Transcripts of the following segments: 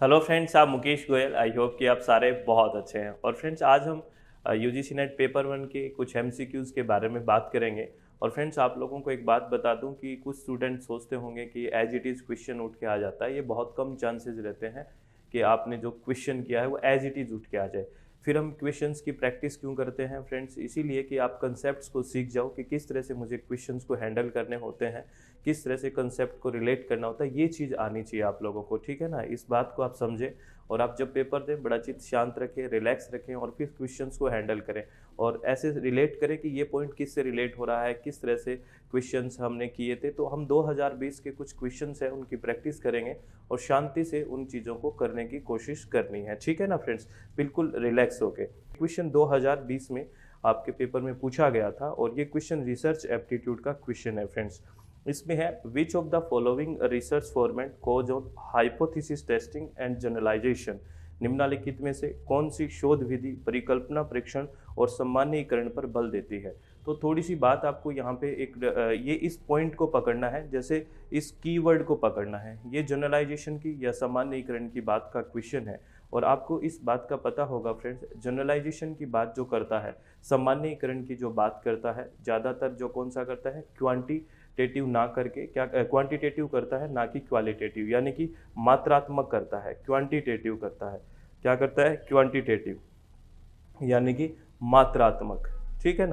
Hello friends, आप Mukesh Goyal. I hope कि आप सारे बहुत अच्छे हैं। और फ्रेंड्स, आज हम यूजीसी नेट पेपर वन के कुछ एमसीक्यूज़ के बारे में बात करेंगे। और फ्रेंड्स, आप लोगों को एक बात बता दूं कि कुछ स्टूडेंट सोचते होंगे कि एज इट इज़ क्वेश्चन उठ के आ जाता है। ये बहुत कम चांसेस रहते हैं कि आपने जो क्वेश्चन किया है वो एज इट इज़ उठ के आ जाए। फिर हम क्वेश्चंस की प्रैक्टिस क्यों करते हैं फ्रेंड्स? इसीलिए कि आप कंसेप्ट्स को सीख जाओ कि किस तरह से मुझे क्वेश्चंस को हैंडल करने होते हैं, किस तरह से कंसेप्ट को रिलेट करना होता है। ये चीज़ आनी चाहिए आप लोगों को, ठीक है ना? इस बात को आप समझें और आप जब पेपर दें बड़ा चित्त शांत रखें, रिलैक्स रखें और फिर क्वेश्चंस को हैंडल करें और ऐसे रिलेट करें कि ये पॉइंट किस से रिलेट हो रहा है, किस तरह से क्वेश्चंस हमने किए थे। तो हम 2020 के कुछ क्वेश्चंस हैं उनकी प्रैक्टिस करेंगे और शांति से उन चीज़ों को करने की कोशिश करनी है, ठीक है ना फ्रेंड्स? बिल्कुल रिलैक्स होके। क्वेश्चन 2020 में आपके पेपर में पूछा गया था और ये क्वेश्चन रिसर्च एप्टीट्यूड का क्वेश्चन है फ्रेंड्स। इसमें है, which of the following research format cause on hypothesis testing and generalisation. निम्नलिखित में से कौन सी शोध विधि परिकल्पना परीक्षण और सामान्यीकरण पर बल देती है? तो थोड़ी सी बात आपको यहाँ पे ये इस पॉइंट को पकड़ना है, जैसे इस कीवर्ड को पकड़ना है। ये जनरलाइजेशन की या सामान्यीकरण की बात का क्वेश्चन है और आपको इस बात का पता होगा फ्रेंड्स, जनरलाइजेशन की बात जो करता है, सामान्यीकरण की जो बात करता है, ज़्यादातर जो कौन सा करता है, क्वांटिटेटिव ना करके क्या क्वांटिटेटिव करता है, ना कि क्वालिटेटिव, यानी कि मात्रात्मक करता है। क्वांटिटेटिव करता है, क्या करता है? क्वांटिटेटिव, यानी कि मात्रात्मक, ठीक है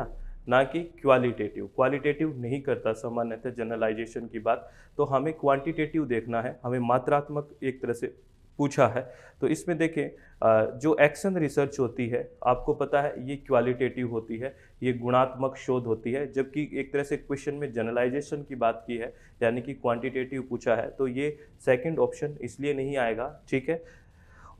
ना कि क्वालिटेटिव। क्वालिटेटिव नहीं करता सामान्यतः जनरलाइजेशन की बात। तो हमें क्वांटिटेटिव देखना है, हमें मात्रात्मक एक तरह से पूछा है। तो इसमें देखें, जो एक्शन रिसर्च होती है आपको पता है ये क्वालिटेटिव होती है, ये गुणात्मक शोध होती है। जबकि एक तरह से क्वेश्चन में जनरलाइजेशन की बात की है यानी कि क्वांटिटेटिव पूछा है, तो ये सेकंड ऑप्शन इसलिए नहीं आएगा, ठीक है।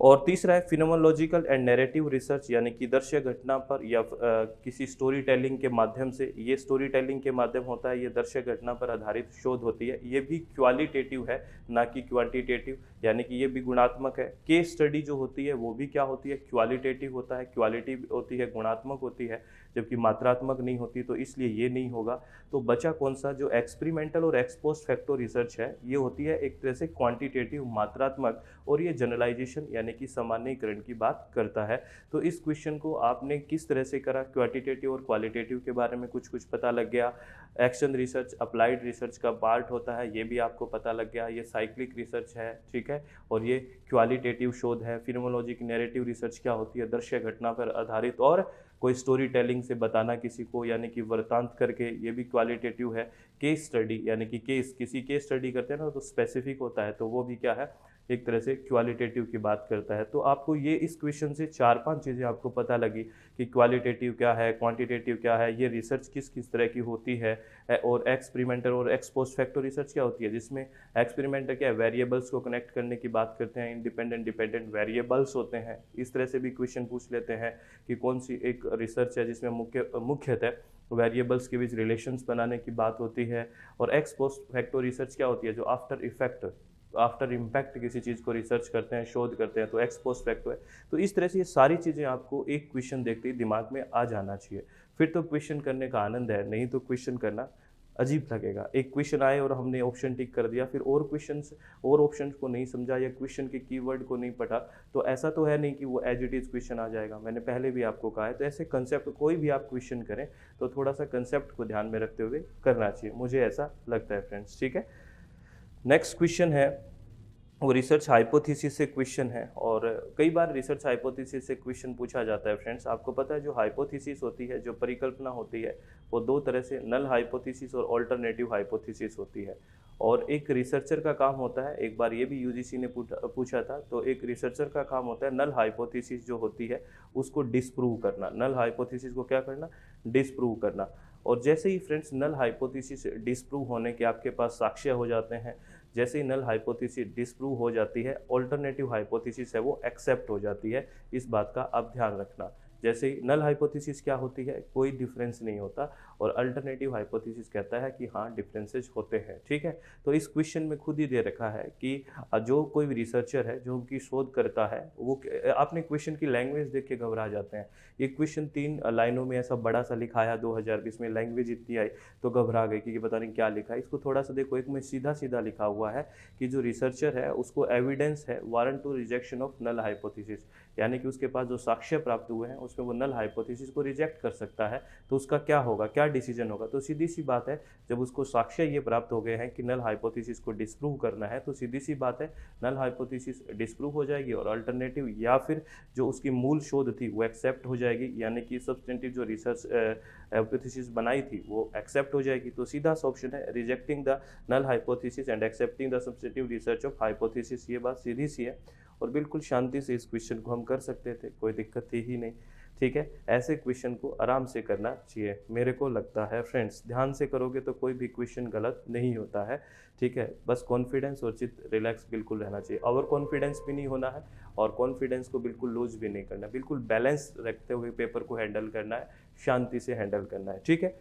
और तीसरा है फिनोमोलॉजिकल एंड नैरेटिव रिसर्च, यानी कि दृश्य घटना पर या किसी स्टोरी टेलिंग के माध्यम से। ये स्टोरी टेलिंग के माध्यम होता है, ये दृश्य घटना पर आधारित शोध होती है। ये भी क्वालिटेटिव है, ना कि क्वांटिटेटिव, यानी कि ये भी गुणात्मक है। केस स्टडी जो होती है वो भी क्या होती है? क्वालिटेटिव होता है। क्वालिटी होती है, गुणात्मक होती है, जबकि मात्रात्मक नहीं होती, तो इसलिए ये नहीं होगा। तो बचा कौन सा? जो एक्सपेरिमेंटल और एक्सपोस्ट फैक्टर रिसर्च है, ये होती है एक तरह से क्वांटिटेटिव, मात्रात्मक, और ये जनरलाइजेशन यानी कि सामान्यीकरण की बात करता है। तो इस क्वेश्चन को आपने किस तरह से करा? क्वांटिटेटिव और क्वालिटेटिव के बारे में कुछ कुछ पता लग गया। एक्शन रिसर्च अप्लाइड रिसर्च का पार्ट होता है, ये भी आपको पता लग गया। ये साइक्लिक रिसर्च है, ठीक है, और ये क्वालिटेटिव शोध है। फिनोमोलॉजी की नैरेटिव रिसर्च क्या होती है? दृश्य घटना पर आधारित और कोई स्टोरी टेलिंग से बताना किसी को, यानी कि वृत्तांत करके, ये भी क्वालिटेटिव है। केस स्टडी यानी कि किसी केस स्टडी करते हैं ना, तो स्पेसिफिक होता है, तो वो भी क्या है? एक तरह से क्वालिटेटिव की बात करता है। तो आपको ये इस क्वेश्चन से 4-5 चीज़ें आपको पता लगी कि क्वालिटेटिव क्या है, क्वांटिटेटिव क्या है, ये रिसर्च किस किस तरह की होती है, और एक्सपेरिमेंटल और एक्सपोस्ट फैक्टर रिसर्च क्या होती है, जिसमें एक्सपेरिमेंटल क्या है? वेरिएबल्स को कनेक्ट करने की बात करते हैं, इंडिपेंडेंट डिपेंडेंट वेरिएबल्स होते हैं। इस तरह से भी क्वेश्चन पूछ लेते हैं कि कौन सी एक रिसर्च है जिसमें मुख्यतः वेरिएबल्स के बीच रिलेशंस बनाने की बात होती है। और एक्सपोस्ट फैक्टर रिसर्च क्या होती है? जो आफ्टर इम्पैक्ट किसी चीज़ को रिसर्च करते हैं, शोध करते हैं, तो एक्स पोस्ट फैक्टर है। तो इस तरह से ये सारी चीज़ें आपको एक क्वेश्चन देखते ही दिमाग में आ जाना चाहिए। फिर तो क्वेश्चन करने का आनंद है, नहीं तो क्वेश्चन करना अजीब लगेगा। एक क्वेश्चन आए और हमने ऑप्शन टिक कर दिया, फिर और ऑप्शन को नहीं समझा या क्वेश्चन के कीवर्ड को नहीं पढ़ा, तो ऐसा तो है नहीं कि वो एज इट इज़ क्वेश्चन आ जाएगा। मैंने पहले भी आपको कहा है। तो ऐसे कंसेप्ट कोई भी आप क्वेश्चन करें तो थोड़ा सा कंसेप्ट को ध्यान में रखते हुए करना चाहिए, मुझे ऐसा लगता है फ्रेंड्स, ठीक है। नेक्स्ट क्वेश्चन है, वो रिसर्च हाइपोथेसिस से क्वेश्चन है। और कई बार रिसर्च हाइपोथेसिस से क्वेश्चन पूछा जाता है फ्रेंड्स। आपको पता है जो हाइपोथेसिस होती है, जो परिकल्पना होती है, वो दो तरह से, नल हाइपोथेसिस और ऑल्टरनेटिव हाइपोथेसिस होती है। और एक रिसर्चर का काम होता है, एक बार ये भी यूजीसी ने पूछा था, तो एक रिसर्चर का काम होता है नल हाइपोथेसिस जो होती है उसको डिसप्रूव करना। नल हाइपोथेसिस को क्या करना? डिसप्रूव करना। और जैसे ही फ्रेंड्स नल हाइपोथेसिस डिसप्रूव होने के आपके पास साक्ष्य हो जाते हैं, जैसे ही नल हाइपोथेसिस डिसप्रूव हो जाती है, ऑल्टरनेटिव हाइपोथेसिस है वो एक्सेप्ट हो जाती है। इस बात का आप ध्यान रखना। जैसे नल हाइपोथेसिस क्या होती है, कोई डिफरेंस नहीं होता, और अल्टरनेटिव हाइपोथेसिस कहता है कि हाँ डिफरेंसेस होते हैं। ठीक है, तो इस क्वेश्चन में खुद ही दे रखा है कि जो कोई भी रिसर्चर है जो उनकी शोध करता है वो, आपने क्वेश्चन की लैंग्वेज देख के घबरा जाते हैं। ये क्वेश्चन 3 लाइनों में ऐसा बड़ा सा लिखा है 2020 में, लैंग्वेज इतनी आई तो घबरा गए कि पता नहीं क्या लिखा है। इसको थोड़ा सा देखो, एक में सीधा सीधा लिखा हुआ है कि जो रिसर्चर है उसको एविडेंस है warrant to rejection of null hypothesis, यानी कि उसके पास जो साक्ष्य प्राप्त हुए हैं उसमें वो नल हाइपोथेसिस को रिजेक्ट कर सकता है। तो उसका क्या होगा, क्या डिसीजन होगा? तो सीधी सी बात है, जब उसको साक्ष्य ये प्राप्त हो गए हैं कि नल हाइपोथेसिस को डिस्प्रूव करना है, तो सीधी सी बात है नल हाइपोथेसिस डिस्प्रूव हो जाएगी और अल्टरनेटिव या फिर जो उसकी मूल शोध थी वो एक्सेप्ट हो जाएगी, यानी कि सब्सटेंटिव जो रिसर्च हाइपोथेसिस बनाई थी वो एक्सेप्ट हो जाएगी। तो सीधा सा ऑप्शन है rejecting the null hypothesis and accepting the substantive research of hypothesis. ये बात सीधी सी है और बिल्कुल शांति से इस क्वेश्चन को हम कर सकते थे, कोई दिक्कत थी ही नहीं। ठीक है, ऐसे क्वेश्चन को आराम से करना चाहिए, मेरे को लगता है फ्रेंड्स। ध्यान से करोगे तो कोई भी क्वेश्चन गलत नहीं होता है। ठीक है, बस कॉन्फिडेंस और चित्त रिलैक्स बिल्कुल रहना चाहिए, ओवर कॉन्फिडेंस भी नहीं होना है और कॉन्फिडेंस को बिल्कुल लूज भी नहीं करना, बिल्कुल बैलेंस रखते हुए पेपर को हैंडल करना है, शांति से हैंडल करना है। ठीक है,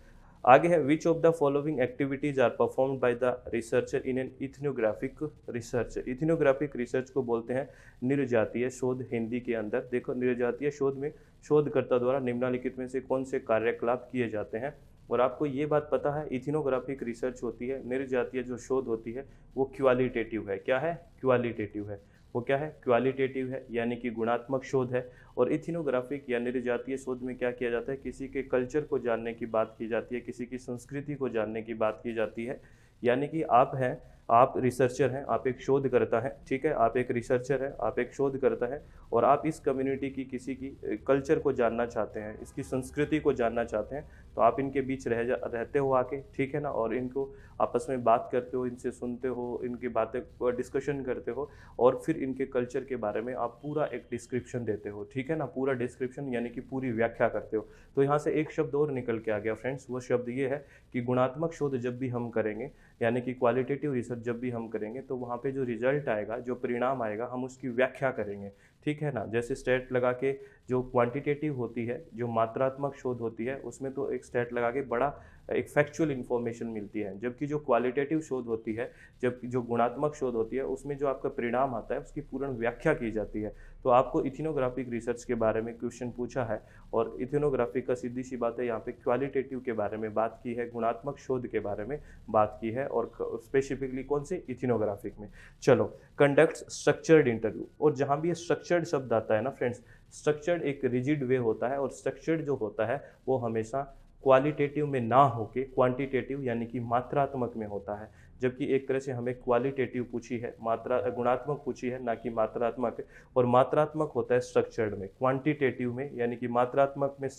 आगे है which of the following activities are performed by the researcher in an ethnographic research. Ethnographic research को बोलते हैं निर्जातीय शोध। हिंदी के अंदर देखो, निर्जातीय शोध में शोधकर्ता द्वारा निम्नलिखित में से कौन से कार्यकलाप किए जाते हैं। और आपको ये बात पता है, इथनोग्राफिक रिसर्च होती है, निर्जातीय जो शोध होती है वो क्वालिटेटिव है। क्या है? क्वालिटेटिव है। वो क्या है? क्वालिटेटिव है, यानी कि गुणात्मक शोध है। और इथनोग्राफिक या निर्जातीय शोध में क्या किया जाता है, किसी के कल्चर को जानने की बात की जाती है, किसी की संस्कृति को जानने की बात की जाती है। यानी कि आप हैं, आप रिसर्चर हैं, आप एक शोधकर्ता हैं। ठीक है, आप एक रिसर्चर हैं, आप एक शोधकर्ता हैं और आप इस कम्युनिटी की किसी की कल्चर को जानना चाहते हैं, इसकी संस्कृति को जानना चाहते हैं, तो आप इनके बीच रहते हो आके, ठीक है ना, और इनको आपस में बात करते हो, इनसे सुनते हो, इनकी बातें डिस्कशन करते हो और फिर इनके कल्चर के बारे में आप पूरा एक डिस्क्रिप्शन देते हो। ठीक है ना, पूरा डिस्क्रिप्शन यानी कि पूरी व्याख्या करते हो। तो यहाँ से एक शब्द और निकल के आ गया फ्रेंड्स, वो शब्द ये है कि गुणात्मक शोध जब भी हम करेंगे, यानी कि क्वालिटेटिव रिसर्च जब भी हम करेंगे, तो वहाँ पे जो रिजल्ट आएगा, जो परिणाम आएगा, हम उसकी व्याख्या करेंगे। ठीक है ना, जैसे स्टैट लगा के जो क्वांटिटेटिव होती है, जो मात्रात्मक शोध होती है, उसमें तो एक स्टैट लगा के बड़ा एक फैक्चुअल इन्फॉर्मेशन मिलती है, जबकि जो क्वालिटेटिव शोध होती है, जब जो गुणात्मक शोध होती है, उसमें जो आपका परिणाम आता है उसकी पूर्ण व्याख्या की जाती है। तो आपको इथनोग्राफिक रिसर्च के बारे में क्वेश्चन पूछा है और इथनोग्राफिक का सीधी सी बात है, यहाँ पे क्वालिटेटिव के बारे में बात की है, गुणात्मक शोध के बारे में बात की है और स्पेसिफिकली कौन से? इथनोग्राफिक में। चलो, कंडक्ट स्ट्रक्चर्ड इंटरव्यू। और जहाँ भी ये स्ट्रक्चर्ड शब्द आता है ना फ्रेंड्स, स्ट्रक्चर्ड एक रिजिड वे होता है और स्ट्रक्चर्ड जो होता है वो हमेशा क्वालिटेटिव में ना होके क्वांटिटेटिव यानी कि मात्रात्मक में होता है। जबकि एक तरह से हमें क्वालिटेटिव पूछी है, मात्रा गुणात्मक पूछी है, ना कि मात्रात्मक। और मात्रात्मक होता है स्ट्रक्चर्ड में, क्वांटिटेटिव में यानी कि मात्रात्मक में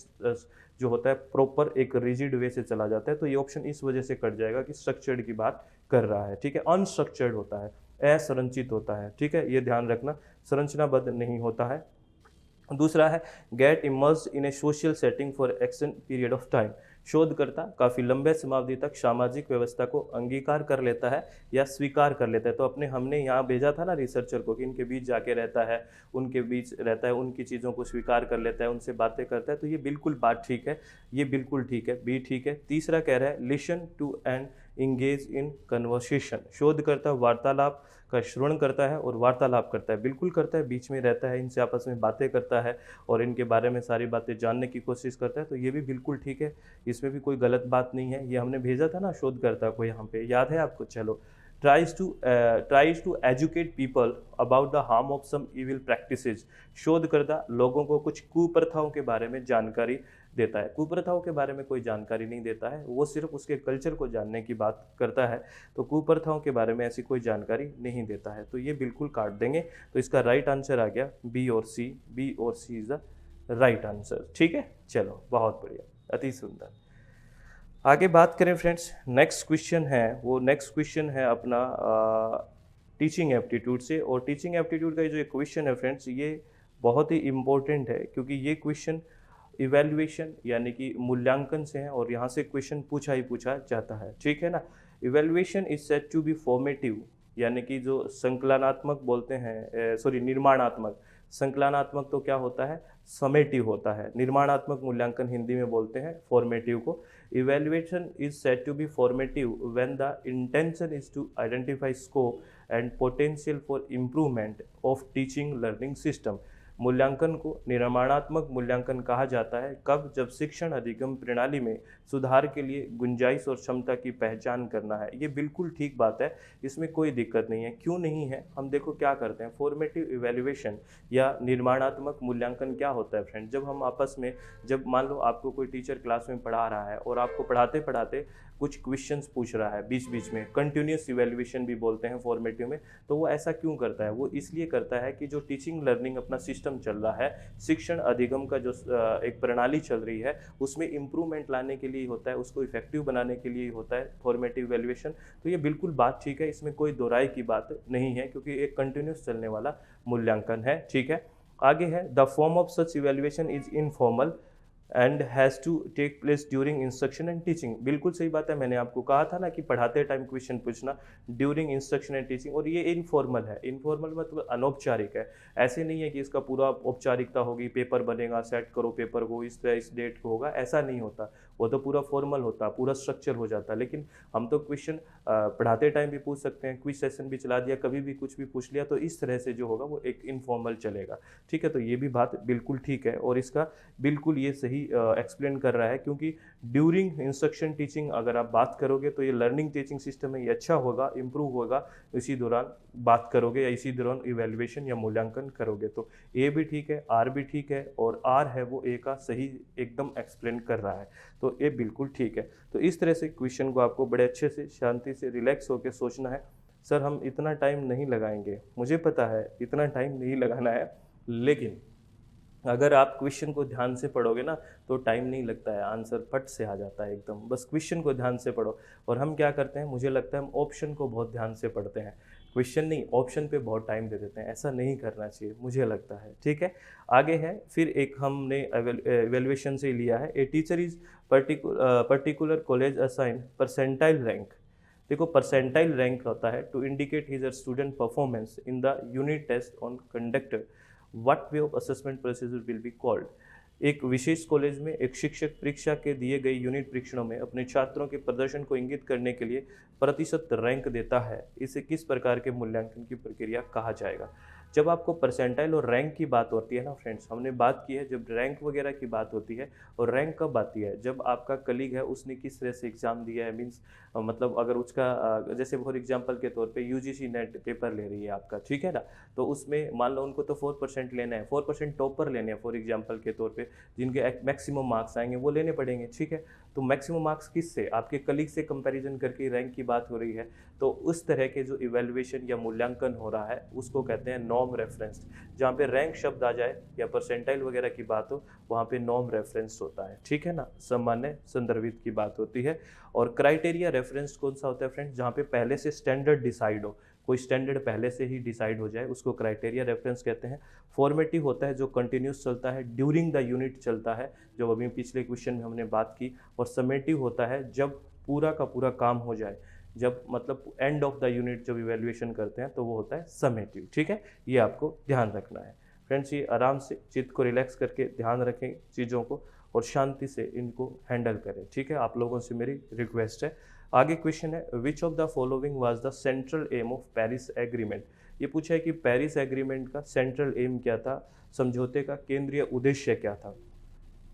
जो होता है प्रॉपर एक रिजिड वे से चला जाता है। तो ये ऑप्शन इस वजह से कट जाएगा कि स्ट्रक्चर्ड की बात कर रहा है। ठीक है, अनस्ट्रक्चर्ड होता है, असंरचित होता है। ठीक है, ये ध्यान रखना, संरचनाबद्ध नहीं होता है। दूसरा है get immersed in a social setting for extend period of time. शोधकर्ता काफ़ी लंबे समावधि तक सामाजिक व्यवस्था को अंगीकार कर लेता है या स्वीकार कर लेता है। तो हमने यहाँ भेजा था ना रिसर्चर को कि इनके बीच जाके रहता है, उनके बीच रहता है, उनकी चीज़ों को स्वीकार कर लेता है, उनसे बातें करता है। तो ये बिल्कुल बात ठीक है, ये बिल्कुल ठीक है, बी ठीक है। तीसरा कह रहा है listen to and engage in conversation. शोधकर्ता वार्तालाप का श्रवण करता है और वार्तालाप करता है, बिल्कुल करता है, बीच में रहता है, इनसे आपस में बातें करता है और इनके बारे में सारी बातें जानने की कोशिश करता है। तो ये भी बिल्कुल ठीक है, इसमें भी कोई गलत बात नहीं है। ये हमने भेजा था ना शोधकर्ता को, यहाँ पे याद है आपको? चलो, tries to educate people about the harm of some evil practices। शोधकर्ता लोगों को कुछ कुप्रथाओं के बारे में जानकारी देता है। कुप्रथाओं के बारे में कोई जानकारी नहीं देता है, वो सिर्फ उसके कल्चर को जानने की बात करता है। तो कुप्रथाओं के बारे में ऐसी कोई जानकारी नहीं देता है। तो ये बिल्कुल काट देंगे। तो इसका राइट आंसर आ गया बी और सी। बी और सी इज द राइट आंसर। ठीक है, चलो, बहुत बढ़िया, अति सुंदर। आगे बात करें फ्रेंड्स, नेक्स्ट क्वेश्चन है, वो नेक्स्ट क्वेश्चन है अपना टीचिंग एप्टीट्यूड से। और टीचिंग एप्टीट्यूड का जो क्वेश्चन है फ्रेंड्स, ये बहुत ही इम्पोर्टेंट है क्योंकि ये क्वेश्चन इवैल्यूएशन यानी कि मूल्यांकन से है और यहाँ से क्वेश्चन पूछा ही पूछा जाता है। ठीक है ना, evaluation is said to be formative, यानी कि जो संकलनात्मक बोलते हैं, निर्माणात्मक। संकलनात्मक तो क्या होता है, समेटिव होता है। निर्माणात्मक मूल्यांकन हिंदी में बोलते हैं फॉर्मेटिव को। Evaluation is said to be formative when the intention is to identify scope and potential for improvement of teaching learning system. मूल्यांकन को निर्माणात्मक मूल्यांकन कहा जाता है कब, जब शिक्षण अधिगम प्रणाली में सुधार के लिए गुंजाइश और क्षमता की पहचान करना है। ये बिल्कुल ठीक बात है, इसमें कोई दिक्कत नहीं है। क्यों नहीं है, हम देखो क्या करते हैं। फॉर्मेटिव इवैल्यूएशन या निर्माणात्मक मूल्यांकन क्या होता है फ्रेंड, जब हम आपस में, जब मान लो आपको कोई टीचर क्लास में पढ़ा रहा है और आपको पढ़ाते पढ़ाते कुछ क्वेश्चंस पूछ रहा है बीच बीच में, कंटिन्यूस इवैल्यूएशन भी बोलते हैं फॉर्मेटिव में, तो वो ऐसा क्यों करता है, वो इसलिए करता है कि जो टीचिंग लर्निंग अपना सिस्टम चल रहा है, शिक्षण अधिगम का जो एक प्रणाली चल रही है, उसमें इम्प्रूवमेंट लाने के लिए होता है, उसको इफेक्टिव बनाने के लिए होता है फॉर्मेटिव इवैल्यूएशन। तो ये बिल्कुल बात ठीक है, इसमें कोई दोहराई की बात नहीं है, क्योंकि एक कंटिन्यूस चलने वाला मूल्यांकन है। ठीक है, आगे है, the form of such evaluation is informal and has to take place during instruction and teaching. बिल्कुल सही बात है, मैंने आपको कहा था ना कि पढ़ाते टाइम क्वेश्चन पूछना ड्यूरिंग इंस्ट्रक्शन एंड टीचिंग, और ये इनफॉर्मल है। इनफॉर्मल मतलब अनौपचारिक है, ऐसे नहीं है कि इसका पूरा औपचारिकता होगी, पेपर बनेगा, सेट करो पेपर को, इस तरह इस डेट को होगा, ऐसा नहीं होता। वो तो पूरा फॉर्मल होता, पूरा स्ट्रक्चर हो जाता। लेकिन हम तो क्वेश्चन पढ़ाते टाइम भी पूछ सकते हैं, क्विज सेशन भी चला दिया, कभी भी कुछ भी पूछ लिया, तो इस तरह से जो होगा वो एक इनफॉर्मल चलेगा। ठीक है, तो ये भी बात बिल्कुल ठीक है, और इसका बिल्कुल ये सही एक्सप्लेन कर रहा है, क्योंकि ड्यूरिंग इंस्ट्रक्शन टीचिंग अगर आप बात करोगे तो ये लर्निंग टीचिंग सिस्टम में ये अच्छा होगा, इम्प्रूव होगा, इसी दौरान बात करोगे या इसी दौरान इवैल्यूएशन या मूल्यांकन करोगे। तो ए भी ठीक है, आर भी ठीक है, और आर है वो ए का सही एकदम एक्सप्लेन कर रहा है, तो ए बिल्कुल ठीक है। तो इस तरह से क्वेश्चन को आपको बड़े अच्छे से, शांति से, रिलैक्स होकर सोचना है। सर हम इतना टाइम नहीं लगाएंगे, मुझे पता है इतना टाइम नहीं लगाना है, लेकिन अगर आप क्वेश्चन को ध्यान से पढ़ोगे ना तो टाइम नहीं लगता है, आंसर फट से आ जाता है एकदम। बस क्वेश्चन को ध्यान से पढ़ो। और हम क्या करते हैं, मुझे लगता है हम ऑप्शन को बहुत ध्यान से पढ़ते हैं, क्वेश्चन नहीं, ऑप्शन पे बहुत टाइम दे देते हैं। ऐसा नहीं करना चाहिए, मुझे लगता है। ठीक है, आगे है, फिर एक हमने एवेल्युएशन से लिया है, a teacher is particular college assign percentile rank. देखो परसेंटाइल रैंक होता है to indicate his student performance in the unit test on conductor, what way of assessment procedure will be called. एक विशेष कॉलेज में एक शिक्षक परीक्षा के दिए गए यूनिट परीक्षणों में अपने छात्रों के प्रदर्शन को इंगित करने के लिए प्रतिशत रैंक देता है, इसे किस प्रकार के मूल्यांकन की प्रक्रिया कहा जाएगा। जब आपको परसेंटाइल और रैंक की बात होती है ना फ्रेंड्स, हमने बात की है जब रैंक वगैरह की बात होती है, और रैंक कब आती है, जब आपका कलीग है उसने किस तरह से एग्जाम दिया है, मीन्स मतलब अगर उसका जैसे फॉर एग्जाम्पल के तौर पे यूजीसी नेट पेपर ले रही है आपका, ठीक है ना, तो उसमें मान लो उनको तो 4% लेना है, 4% टॉपर लेने हैं फॉर एग्जाम्पल के तौर पे, जिनके मैक्सिमम मार्क्स आएंगे वो लेने पड़ेंगे। ठीक है, तो मैक्सिमम मार्क्स किससे, आपके कलीग से कंपैरिजन करके रैंक की बात हो रही है। तो उस तरह के जो इवैल्यूएशन या मूल्यांकन हो रहा है उसको कहते हैं नॉर्म रेफरेंस। जहाँ पे रैंक शब्द आ जाए या परसेंटाइल वगैरह की बात हो, वहाँ पे नॉर्म रेफरेंस होता है। ठीक है ना, सामान्य संदर्भित की बात होती है। और क्राइटेरिया रेफरेंस कौन सा होता है फ्रेंड्स, जहाँ पे पहले से स्टैंडर्ड डिसाइड हो, कोई स्टैंडर्ड पहले से ही डिसाइड हो जाए, उसको क्राइटेरिया रेफरेंस कहते हैं। फॉर्मेटिव होता है जो कंटिन्यूस चलता है, ड्यूरिंग द यूनिट चलता है, जो अभी पिछले क्वेश्चन में हमने बात की। और समेटिव होता है जब पूरा का पूरा काम हो जाए, जब मतलब एंड ऑफ द यूनिट जब इवैल्यूएशन करते हैं तो वो होता है समेटिव। ठीक है, ये आपको ध्यान रखना है फ्रेंड्स। ये आराम से चित्त को रिलैक्स करके ध्यान रखें चीज़ों को, और शांति से इनको हैंडल करें। ठीक है, आप लोगों से मेरी रिक्वेस्ट है। आगे क्वेश्चन है, which of the following was the central aim of Paris agreement. ये पूछा है कि पेरिस एग्रीमेंट का सेंट्रल एम क्या था, समझौते का केंद्रीय उद्देश्य क्या था।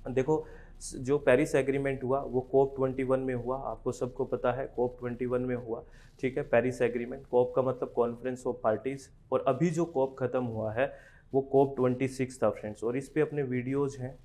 देखो जो पेरिस एग्रीमेंट हुआ वो कोप 21 में हुआ, आपको सबको पता है कोप 21 में हुआ। ठीक है, पेरिस एग्रीमेंट, कोप का मतलब कॉन्फ्रेंस ऑफ पार्टीज, और अभी जो कोप खत्म हुआ है वो कोप 26 था फ्रेंड्स। और इस पे अपने वीडियोज़ हैं,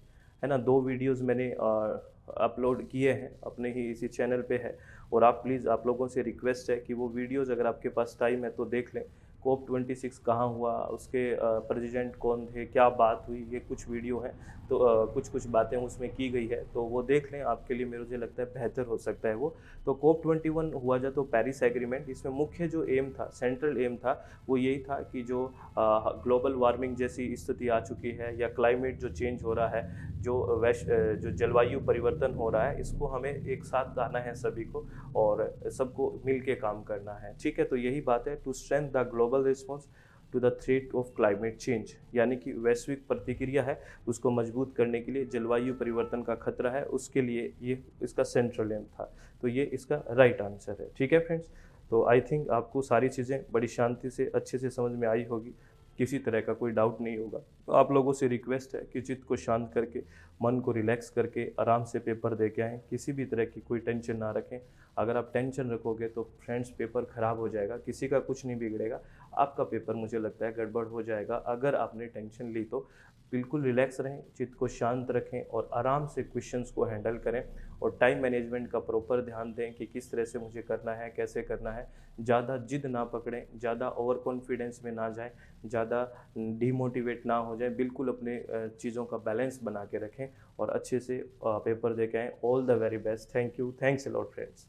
है ना, 2 वीडियोज़ मैंने अपलोड किए हैं अपने ही इसी चैनल पे है, और आप प्लीज़, आप लोगों से रिक्वेस्ट है कि वो वीडियोज़ अगर आपके पास टाइम है तो देख लें। कोप 26 कहाँ हुआ, उसके प्रेसिडेंट कौन थे, क्या बात हुई, ये कुछ वीडियो हैं, तो कुछ बातें उसमें की गई है, तो वो देख लें, आपके लिए मुझे लगता है बेहतर हो सकता है वो। तो कोप 21 हुआ जो तो पेरिस एग्रीमेंट, इसमें मुख्य जो एम था, सेंट्रल एम था, वो यही था कि जो ग्लोबल वार्मिंग जैसी स्थिति आ चुकी है, या क्लाइमेट जो चेंज हो रहा है, जो जलवायु परिवर्तन हो रहा है, इसको हमें एक साथ लाना है सभी को, और सबको मिल के काम करना है। ठीक है, तो यही बात है, to strengthen the global response to the threat of climate change, यानी कि वैश्विक प्रतिक्रिया है उसको मजबूत करने के लिए जलवायु परिवर्तन का खतरा है, उसके लिए ये इसका सेंट्रल एम था। तो ये इसका राइट आंसर है। ठीक है फ्रेंड्स, तो आई थिंक आपको सारी चीज़ें बड़ी शांति से अच्छे से समझ में आई होगी, किसी तरह का कोई डाउट नहीं होगा। तो आप लोगों से रिक्वेस्ट है कि चित्त को शांत करके, मन को रिलैक्स करके आराम से पेपर दे के आएँ, किसी भी तरह की कोई टेंशन ना रखें। अगर आप टेंशन रखोगे तो फ्रेंड्स पेपर ख़राब हो जाएगा, किसी का कुछ नहीं बिगड़ेगा, आपका पेपर मुझे लगता है गड़बड़ हो जाएगा अगर आपने टेंशन ली तो। बिल्कुल रिलैक्स रहें, चित्त को शांत रखें और आराम से क्वेश्चंस को हैंडल करें और टाइम मैनेजमेंट का प्रॉपर ध्यान दें कि किस तरह से मुझे करना है, कैसे करना है। ज़्यादा जिद ना पकड़ें, ज़्यादा ओवर कॉन्फिडेंस में ना जाएं, ज़्यादा डीमोटिवेट ना हो जाएं। बिल्कुल अपने चीज़ों का बैलेंस बना के रखें और अच्छे से पेपर दे के आएँ। All the very best. Thank you, thanks a lot friends.